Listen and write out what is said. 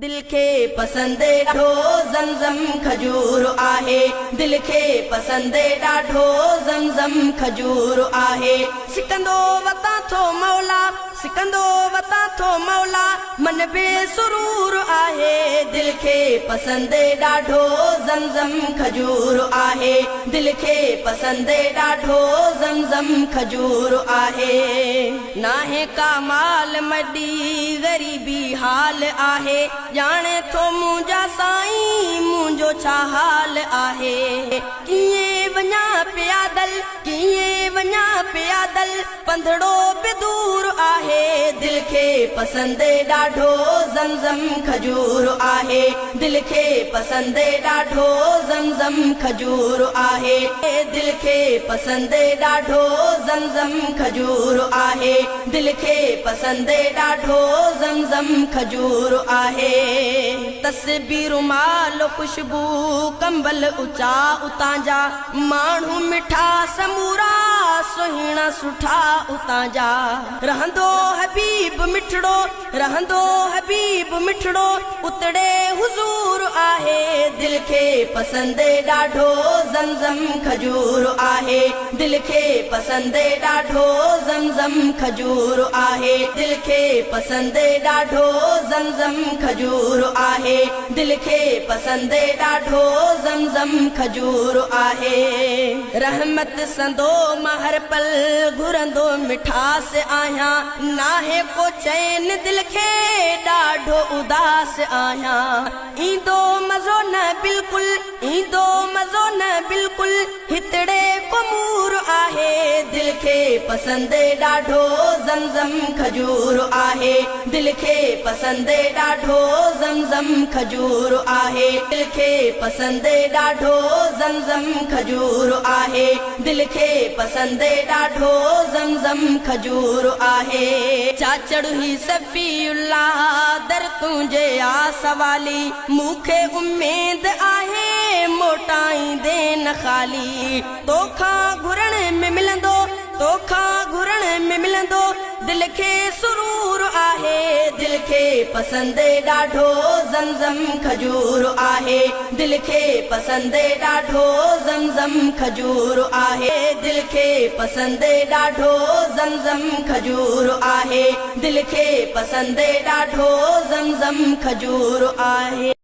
दिल के पसंदे ॾाढो ज़मज़म खजूर आहे। दिल के पसंदे ॾाढो ज़मज़म खजूर आहे। सिकंदो वता थो मौला, सिकंदो वता थो मौला, मन बेसुरूर आहे। दिल के पसंदे ॾाढो ज़मज़म खजूर आहे। दिल के पसंदे ॾाढो ज़मज़म खजूर आहे। नाहे का माल मडी ग़रीबी हाल आहे। जाने थो मुंहिंजा साईं मुंहिंजो छा हाल आहे। कीअं वञा पियादल, कीअं वञा पियादल, पंधड़ो बि दूर आहे। दिल के पसंदे ॾाढो ज़मज़म खजूर आहे। दिल के पसंदे ॾाढो ज़मज़म खजूर आहे। दिल के पसंदे ॾाढो ज़मज़म खजूर आहे। दिल के पसंदे ॾाढो ज़मज़म खजूर आहे। तस्बीर माल खुशबू कंबल ऊंचा उतां जा, माण्हू मिठा समूरा सुहिणा सुठा उतां जा। रहंदो हबीब मिठड़ो, रहंदो हबीब मिठड़ो, उतड़े हुजूर आहे। दिल के पसंदे ॾाढो ज़मज़म खजूर आहे। दिल के पसंदे ॾाढो ज़मज़म खजूर आहे। दिल के पसंदे ॾाढो ज़मज़म खजूर आहे। दिल के पसंदे ॾाढो ज़मज़म खजूर आहे। रहमत संदो महर पल घुरंदो मिठास आहियां, नाहे को चैन दिल के ॾाढो उदास आहियां। ईंदो मज़ो न बिल्कुल, ईंदो मज़ो न बिल्कुल, हितड़े को मूर आहे। दिल के पसंदे ॾाढो ज़मज़म खजूर आहे। दिल के पसंदे ॾाढो ज़मज़म खजूर आहे। दिल के पसंदे ॾाढो ज़मज़म खजूर आहे। दिल के पसंदे ॾाढो ज़मज़म खजूर आहे। चाचड़ ही सफ़ीउल्लाह दर तुंहिंजे आस वाली, मूंखे उम्मीद आहे मोटाईंदे न ख़ाली। तोखां घुरण में मिलंदो, तोखां घुरण में मिलंदो, दिल के सुरूर आहे। दिल के पसंदे ॾाढो ज़मज़म खजूर आहे। दिल के पसंदे ॾाढो ज़मज़म खजूर आहे। दिल के पसंदे ॾाढो ज़मज़म खजूर आहे। दिल के पसंदे ॾाढो ज़मज़म खजूर आहे।